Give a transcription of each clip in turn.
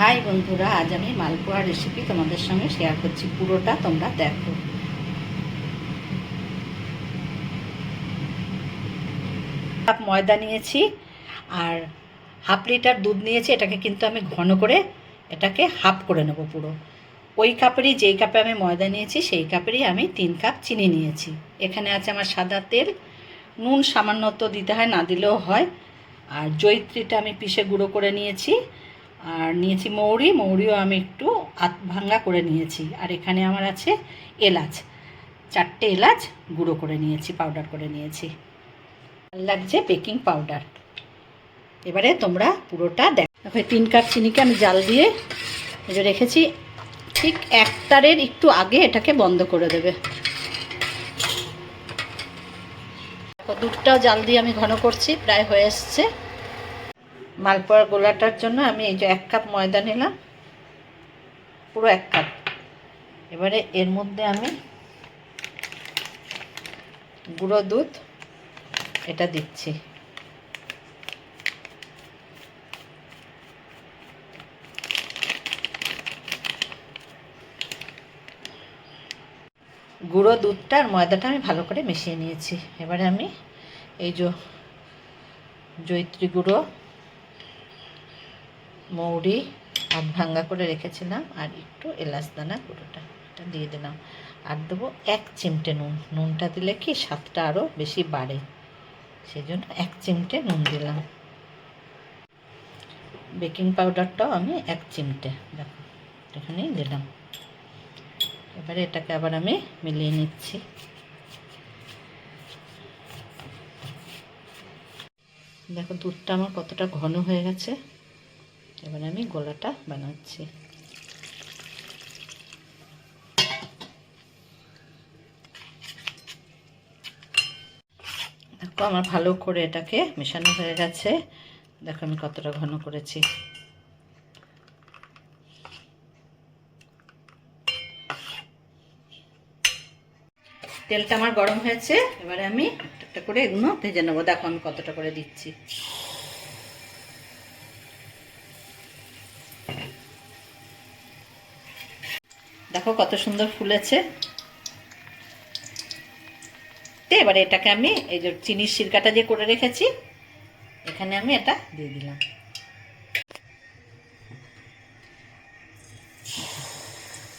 High বন্ধুরা, আজ আমি মালপোয়া রেসিপি তোমাদের সঙ্গে শেয়ার করছি। পুরোটা তোমরা দেখো। কাপ ময়দা নিয়েছি আর হাফ লিটার দুধ নিয়েছি। এটাকে কিন্তু আমি ঘন করে এটাকে হাফ করে নেব পুরো। ওই কাপেরই, যেই কাপে আমি ময়দা নিয়েছি সেই কাপেরই আমি 3 কাপ চিনি নিয়েছি। এখানে আছে আমার সাদা তেল, নুন সামান্য তো দিতে হয়, না দিলেও হয়। আর জয়িত্রীটা আমি পিষে গুঁড়ো করে নিয়েছি। আর নিয়েছি মৌরিও আমি একটু ভাঙা করে নিয়েছি। আর এখানে আমার আছে এলাচ, 4টে এলাচ গুঁড়ো করে নিয়েছি, পাউডার করে নিয়েছি। ভালো লাগছে বেকিং পাউডার। এবারে তোমরা পুরোটা দেখো। 3 কাপ চিনিকে আমি জাল দিয়ে রেখেছি। ঠিক 1 তারের একটু আগে এটাকে বন্ধ করে দেবে। দুধটাও জাল দিয়ে আমি ঘন করছি, প্রায় হয়ে এসছে। মালপোয়ার গোলাটার জন্য আমি এই যে 1 কাপ ময়দা নিলাম, পুরো 1 কাপ। এবারে এর মধ্যে আমি গুঁড়ো দুধ এটা দিচ্ছি। গুঁড়ো দুধটা আর ময়দাটা আমি ভালো করে মিশিয়ে নিয়েছি। এবারে আমি এই যে জয়িত্রী গুঁড়ো, মৌরি ভাঙা করে রেখেছিলাম, আর একটু এলাচ দানা গুঁড়োটা এটা দিয়ে দিলাম। আর দেবো 1 চিমটে নুন। নুনটা দিলে কি স্বাদটা আরও বেশি বাড়ে, সেই জন্য 1 চিমটে নুন দিলাম। বেকিং পাউডারটাও আমি 1 চিমটে দেখো এখানেই দিলাম। এবারে এটাকে আবার আমি মিলিয়ে নিচ্ছি। দেখো দুধটা আমার কতটা ঘন হয়ে গেছে। এবারে আমি গোলাটা বানাচ্ছি। দেখো আমার ভালো করে এটাকে মেশানো হয়ে গেছে। দেখো আমি কতটা ঘন করেছি। তেলটা আমার গরম হয়েছে। এবারে আমি একটা করে এগুলো ভেজে নেবো। দেখো আমি কতটা করে দিচ্ছি। দেখো কত সুন্দর ফুলেছে। এবারে এটাকে আমি এই যে চিনির সিরকাটা যে করে রেখেছি এখানে আমি এটা দিয়ে দিলাম।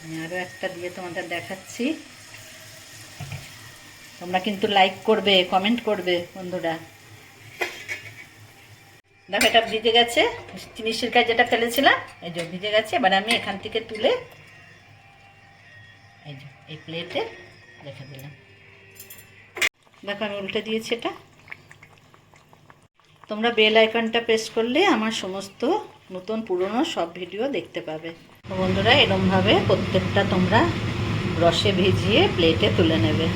আমি আরও একটা দিয়ে তোমাদের দেখাচ্ছি। তোমরা কিন্তু লাইক করবে, কমেন্ট করবে বন্ধুরা। দেখো এটা ভিজে গেছে, চিনির সিরকায় যেটা ফেলেছিলাম এই যে ভিজে গেছে। এবার আমি এখান থেকে তুলে এই যে এই প্লেটে রেখে দিলাম। দেখো আমি উল্টে দিয়েছি এটা। তোমরা বেল আইকনটা প্রেস করলে আমার সমস্ত নতুন পুরনো সব ভিডিও দেখতে পাবে। বন্ধুরা এরকমভাবে প্রত্যেকটা তোমরা রসে ভিজিয়ে প্লেটে তুলে নেবে।